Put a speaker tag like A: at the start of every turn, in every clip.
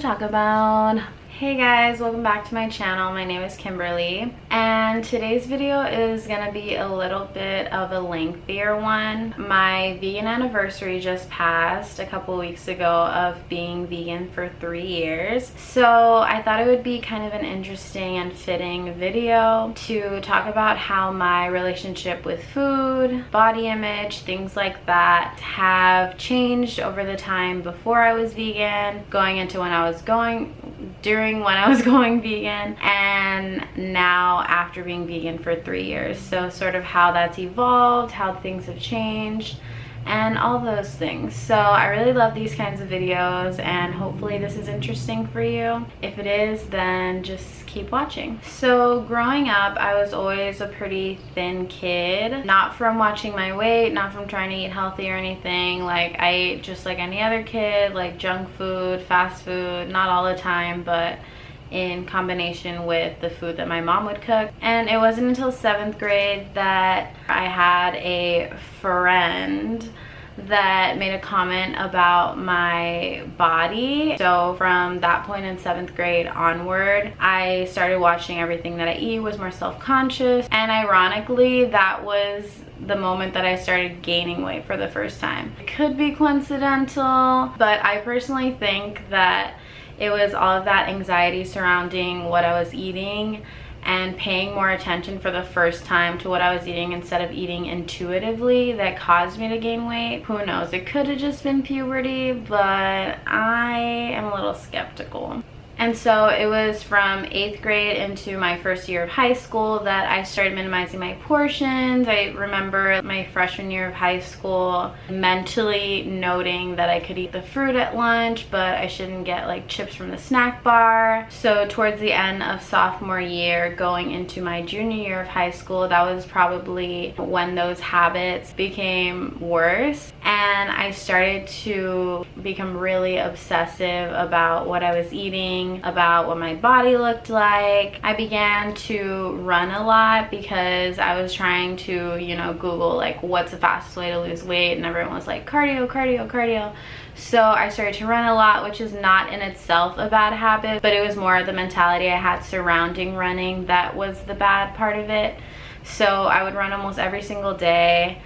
A: talk about. Hey guys, welcome back to my channel. My name is Kimberly and today's video is gonna be a little bit of a lengthier one. My vegan anniversary just passed a couple weeks ago of being vegan for 3 years, so I thought it would be kind of an interesting and fitting video to talk about how my relationship with food, body image, things like that have changed over the time before I was vegan, going into when I was going vegan, and now after being vegan for 3 years. So sort of how that's evolved, how things have changed, and all those things. So I really love these kinds of videos and hopefully this is interesting for you. If it is, then just keep watching. So growing up, I was always a pretty thin kid, not from watching my weight, not from trying to eat healthy or anything. Like, I ate just like any other kid, like junk food, fast food, not all the time, but in combination with the food that my mom would cook. And it wasn't until 7th grade that I had a friend that made a comment about my body. So from that point in 7th grade onward, I started watching everything that I eat, was more self-conscious, and ironically that was the moment that I started gaining weight for the first time. It could be coincidental, but I personally think that it was all of that anxiety surrounding what I was eating and paying more attention for the first time to what I was eating instead of eating intuitively that caused me to gain weight. Who knows? It could have just been puberty, but I am a little skeptical. And so it was from 8th grade into my first year of high school that I started minimizing my portions. I remember my freshman year of high school mentally noting that I could eat the fruit at lunch, but I shouldn't get like chips from the snack bar. So towards the end of sophomore year, going into my junior year of high school, that was probably when those habits became worse. And I started to become really obsessive about what I was eating, about what my body looked like. I began to run a lot because I was trying to, you know, Google like what's the fastest way to lose weight, and everyone was like cardio, cardio, cardio. So I started to run a lot, which is not in itself a bad habit, but it was more the mentality I had surrounding running that was the bad part of it. So I would run almost every single day,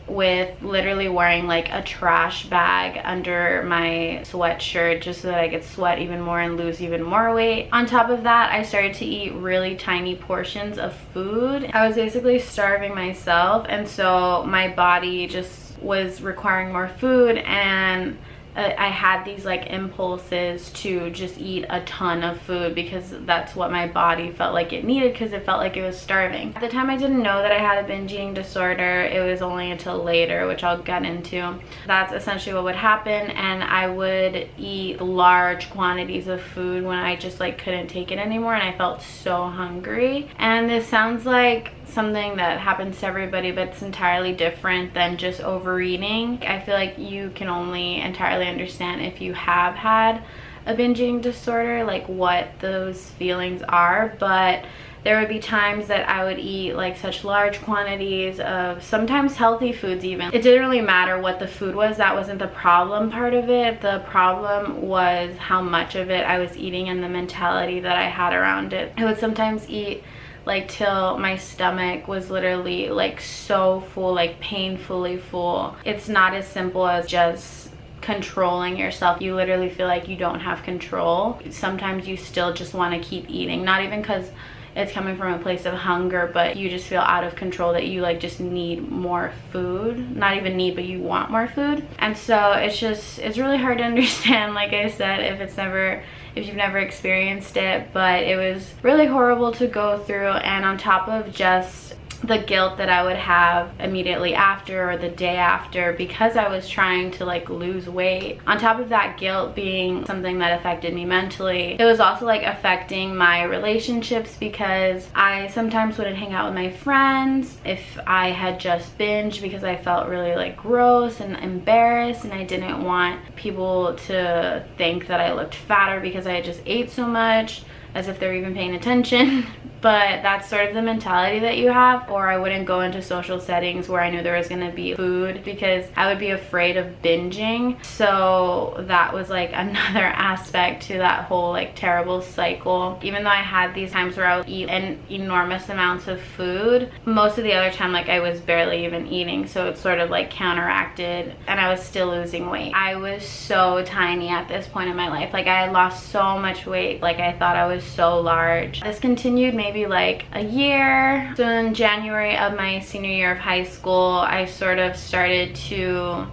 A: with literally wearing like a trash bag under my sweatshirt just so that I could sweat even more and lose even more weight. On top of that, I started to eat really tiny portions of food. I was basically starving myself, and so my body just was requiring more food, and I had these like impulses to just eat a ton of food because that's what my body felt like it needed, because it felt like it was starving. At the time I didn't know that I had a binge eating disorder. It was only until later, which I'll get into. That's essentially what would happen, and I would eat large quantities of food when I just like couldn't take it anymore and I felt so hungry. And this sounds like something that happens to everybody, but it's entirely different than just overeating. I feel like you can only entirely understand if you have had a binge eating disorder, like what those feelings are. But there would be times that I would eat like such large quantities of sometimes healthy foods even. It didn't really matter what the food was. That wasn't the problem part of it. The problem was how much of it I was eating and the mentality that I had around it. I would sometimes eat like till my stomach was literally like so full, like painfully full. It's not as simple as just controlling yourself. You literally feel like you don't have control. Sometimes you still just want to keep eating, not even because it's coming from a place of hunger, but you just feel out of control that you like just need more food. Not even need, but you want more food. And so it's really hard to understand, like I said, if you've never experienced it. But it was really horrible to go through, and on top of just the guilt that I would have immediately after or the day after because I was trying to like lose weight, on top of that guilt being something that affected me mentally, it was also like affecting my relationships because I sometimes wouldn't hang out with my friends if I had just binged because I felt really like gross and embarrassed, and I didn't want people to think that I looked fatter because I had just ate so much. as if they're even paying attention. But that's sort of the mentality that you have. Or I wouldn't go into social settings where I knew there was gonna be food because I would be afraid of binging. So that was like another aspect to that whole like terrible cycle. Even though I had these times where I would eat enormous amounts of food, most of the other time like I was barely even eating, so it sort of like counteracted, and I was still losing weight. I was so tiny at this point in my life. Like I had lost so much weight. Like I thought I was so large. This continued maybe like a year. So in January of my senior year of high school, I sort of started to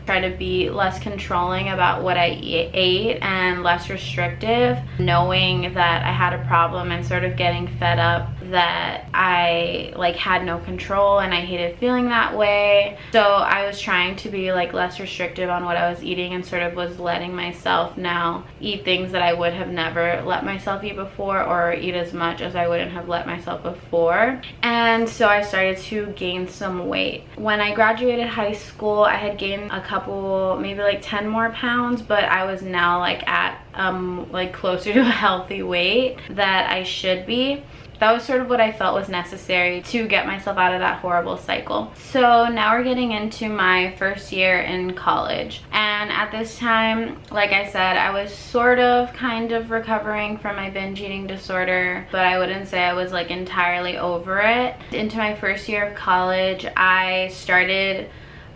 A: try to be less controlling about what I ate and less restrictive, knowing that I had a problem and sort of getting fed up that I like had no control, and I hated feeling that way. So I was trying to be like less restrictive on what I was eating, and sort of was letting myself now eat things that I would have never let myself eat before, or eat as much as I wouldn't have let myself before. And so I started to gain some weight. When I graduated high school, I had gained a couple, maybe like 10 more pounds, but I was now like at like closer to a healthy weight that I should be. That was sort of what I felt was necessary to get myself out of that horrible cycle. So now we're getting into my first year in college. And at this time, like I said, I was sort of kind of recovering from my binge eating disorder, but I wouldn't say I was like entirely over it. Into my first year of college, I started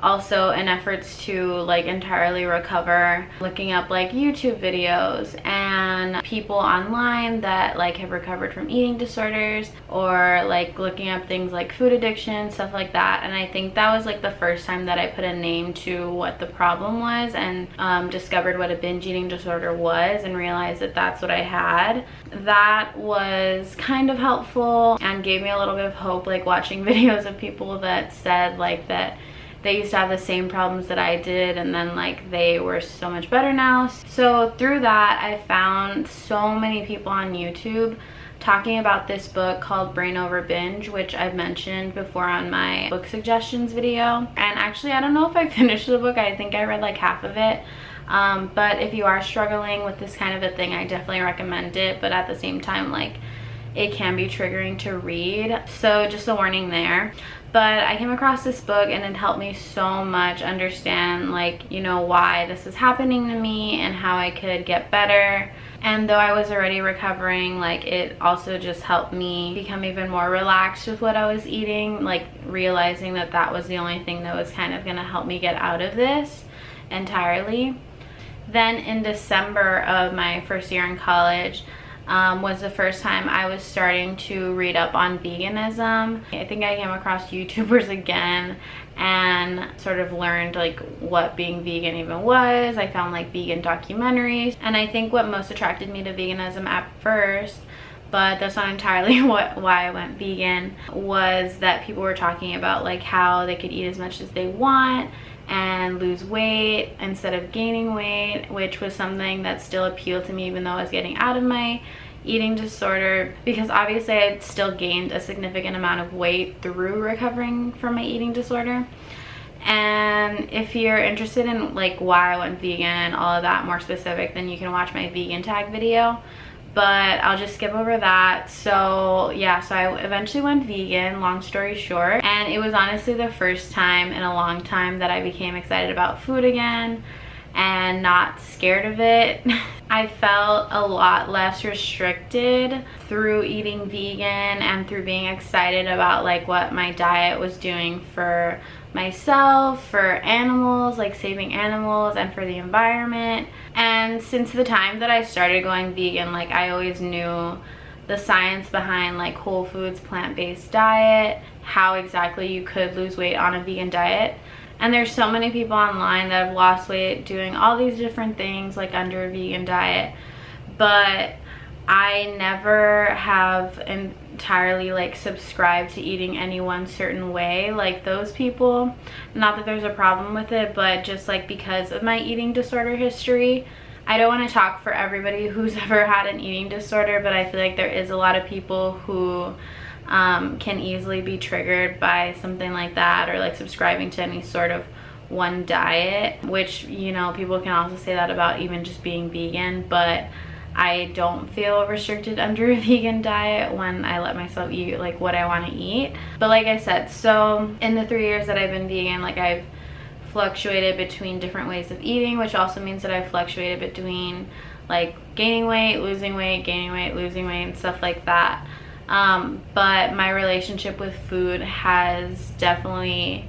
A: also in efforts to like entirely recover, looking up like YouTube videos and people online that like have recovered from eating disorders, or like looking up things like food addiction, stuff like that. And I think that was like the first time that I put a name to what the problem was, and discovered what a binge eating disorder was, and realized that that's what I had. That was kind of helpful and gave me a little bit of hope, like watching videos of people that said like that they used to have the same problems that I did, and then like they were so much better now. So through that, I found so many people on YouTube talking about this book called Brain Over Binge, which I've mentioned before on my book suggestions video. And actually, I don't know if I finished the book. I think I read like half of it. But if you are struggling with this kind of a thing, I definitely recommend it. But at the same time, like it can be triggering to read. So just a warning there. But I came across this book and it helped me so much understand like, you know, why this is happening to me and how I could get better. And though I was already recovering, like it also just helped me become even more relaxed with what I was eating, like realizing that that was the only thing that was kind of gonna help me get out of this entirely. Then in December of my first year in college, was the first time I was starting to read up on veganism. I think I came across YouTubers again and sort of learned like what being vegan even was. I found like vegan documentaries, and I think what most attracted me to veganism at first, but that's not entirely why I went vegan, was that people were talking about like how they could eat as much as they want and lose weight instead of gaining weight, which was something that still appealed to me even though I was getting out of my eating disorder, because obviously I had still gained a significant amount of weight through recovering from my eating disorder. And if you're interested in like why I went vegan, all of that more specific, then you can watch my vegan tag video, but I'll just skip over that. So yeah, so I eventually went vegan, long story short, and it was honestly the first time in a long time that I became excited about food again and not scared of it. I felt a lot less restricted through eating vegan and through being excited about like what my diet was doing for myself, for animals, like saving animals, and for the environment. And since the time that I started going vegan, like I always knew the science behind like whole foods, plant-based diet, how exactly you could lose weight on a vegan diet. And there's so many people online that have lost weight doing all these different things like under a vegan diet, but I never have entirely like subscribed to eating any one certain way like those people. Not that there's a problem with it, but just like because of my eating disorder history. I don't want to talk for everybody who's ever had an eating disorder, but I feel like there is a lot of people who can easily be triggered by something like that, or like subscribing to any sort of one diet, which, you know, people can also say that about even just being vegan. But I don't feel restricted under a vegan diet when I let myself eat like what I want to eat. But like I said, so in the 3 years that I've been vegan, like I've fluctuated between different ways of eating, which also means that I've fluctuated between like gaining weight, losing weight, gaining weight, losing weight, and stuff like that. But my relationship with food has definitely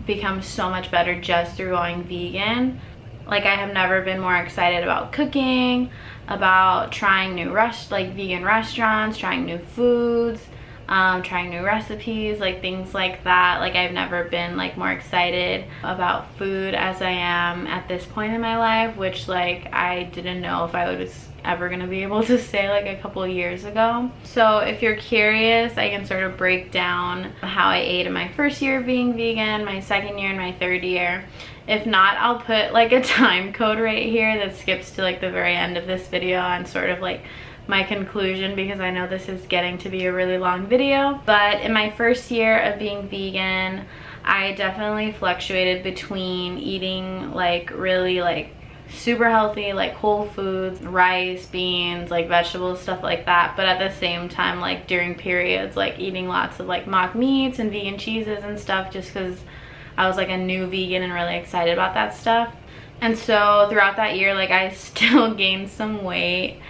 A: become so much better just through going vegan. Like I have never been more excited about cooking, about trying new vegan restaurants, trying new foods, trying new recipes, like things like that. Like I've never been like more excited about food as I am at this point in my life, which like I didn't know if I was ever gonna be able to say like a couple of years ago. So if you're curious, I can sort of break down how I ate in my first year of being vegan, my second year, and my third year. If not, I'll put like a time code right here that skips to like the very end of this video and sort of like my conclusion, because I know this is getting to be a really long video. But in my first year of being vegan, I definitely fluctuated between eating like really like super healthy, like whole foods, rice, beans, like vegetables, stuff like that, but at the same time like during periods like eating lots of like mock meats and vegan cheeses and stuff, just because I was like a new vegan and really excited about that stuff. And so throughout that year, like I still gained some weight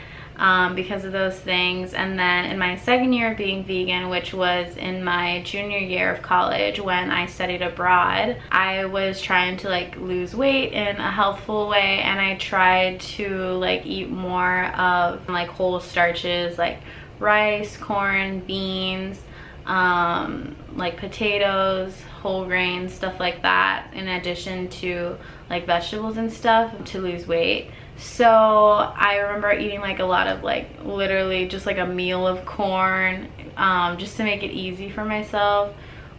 A: because of those things. And then in my second year of being vegan, which was in my junior year of college when I studied abroad, I was trying to like lose weight in a healthful way, and I tried to like eat more of like whole starches like rice, corn, beans, like potatoes, whole grains, stuff like that, in addition to like vegetables and stuff to lose weight. So I remember eating like a lot of like literally just like a meal of corn, just to make it easy for myself,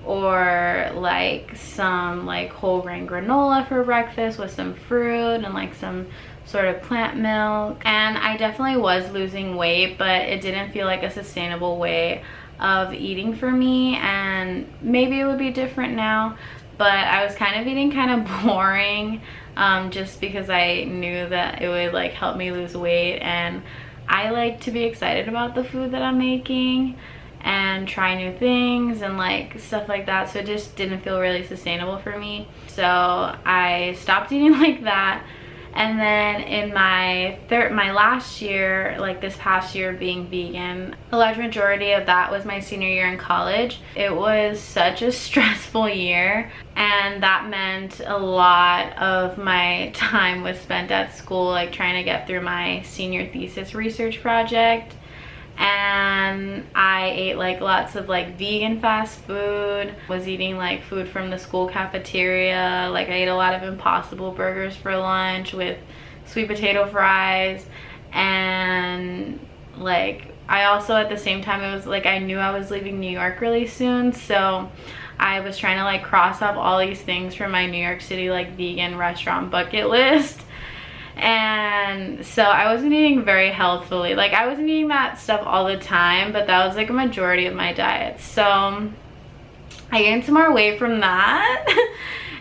A: or like some like whole grain granola for breakfast with some fruit and like some sort of plant milk. And I definitely was losing weight, but it didn't feel like a sustainable way of eating for me, and maybe it would be different now, but I was kind of eating kind of boring, just because I knew that it would like help me lose weight, and I like to be excited about the food that I'm making and try new things and like stuff like that, so it just didn't feel really sustainable for me. So I stopped eating like that. And then in my last year, like this past year of being vegan, a large majority of that was my senior year in college. It was such a stressful year, and that meant a lot of my time was spent at school, like trying to get through my senior thesis research project. And I ate like lots of like vegan fast food, was eating like food from the school cafeteria. Like I ate a lot of Impossible burgers for lunch with sweet potato fries, and like I also at the same time, it was like I knew I was leaving New York really soon, so I was trying to like cross off all these things from my New York City like vegan restaurant bucket list. And so I wasn't eating very healthfully. Like I wasn't eating that stuff all the time, but that was like a majority of my diet. So I gained some more weight from that.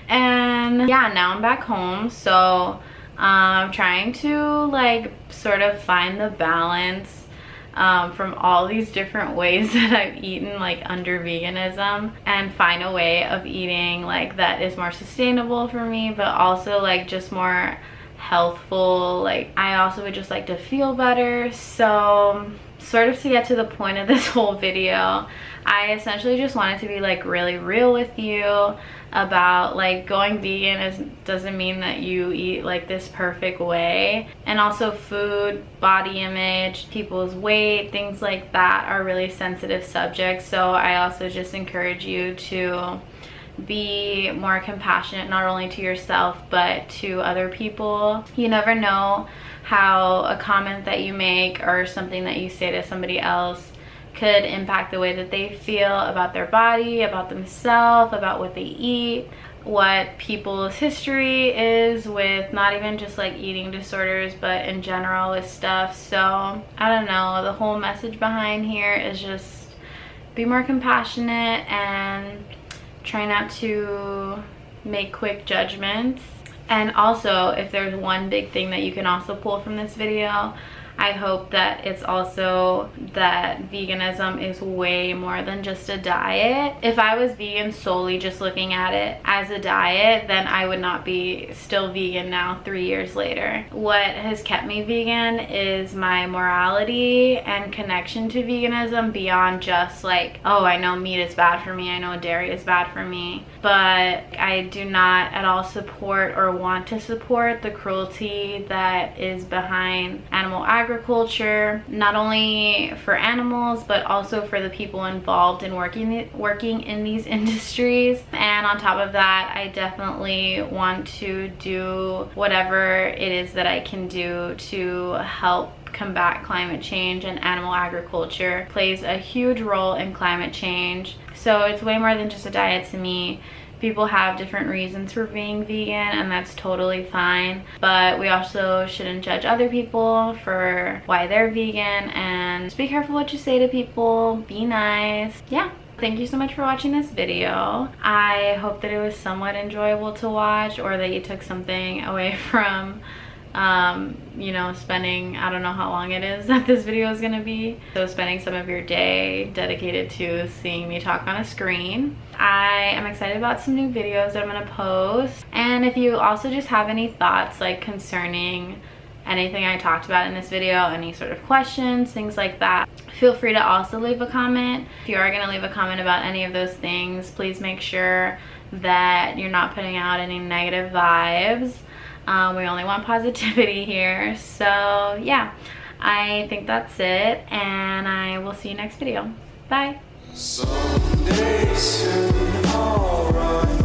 A: And yeah, now I'm back home, so I'm trying to like sort of find the balance from all these different ways that I've eaten like under veganism, and find a way of eating like that is more sustainable for me, but also like just more healthful. Like I also would just like to feel better. So sort of to get to the point of this whole video, I essentially just wanted to be like really real with you about like going vegan doesn't mean that you eat like this perfect way, and also food, body image, people's weight, things like that are really sensitive subjects. So I also just encourage you to be more compassionate, not only to yourself but to other people. You never know how a comment that you make or something that you say to somebody else could impact the way that they feel about their body, about themselves, about what they eat, what people's history is with not even just like eating disorders, but in general with stuff. So I don't know, the whole message behind here is just be more compassionate and try not to make quick judgments. And also, if there's one big thing that you can also pull from this video, I hope that it's also that veganism is way more than just a diet. If I was vegan solely just looking at it as a diet, then I would not be still vegan now 3 years later. What has kept me vegan is my morality and connection to veganism beyond just like, oh, I know meat is bad for me, I know dairy is bad for me, but I do not at all support or want to support the cruelty that is behind animal agriculture, not only for animals but also for the people involved in working in these industries. And on top of that, I definitely want to do whatever it is that I can do to help combat climate change, and animal agriculture plays a huge role in climate change. So it's way more than just a diet to me. People have different reasons for being vegan, and that's totally fine, but we also shouldn't judge other people for why they're vegan, and just be careful what you say to people. Be nice. Yeah. Thank you so much for watching this video. I hope that it was somewhat enjoyable to watch, or that you took something away from you know, spending, I don't know how long it is that this video is gonna be, so spending some of your day dedicated to seeing me talk on a screen. I am excited about some new videos that I'm gonna post, and if you also just have any thoughts like concerning anything I talked about in this video, any sort of questions, things like that, feel free to also leave a comment. If you are gonna leave a comment about any of those things, please make sure that you're not putting out any negative vibes. We only want positivity here. So yeah, I think that's it, and I will see you next video. Bye. Someday soon, all right.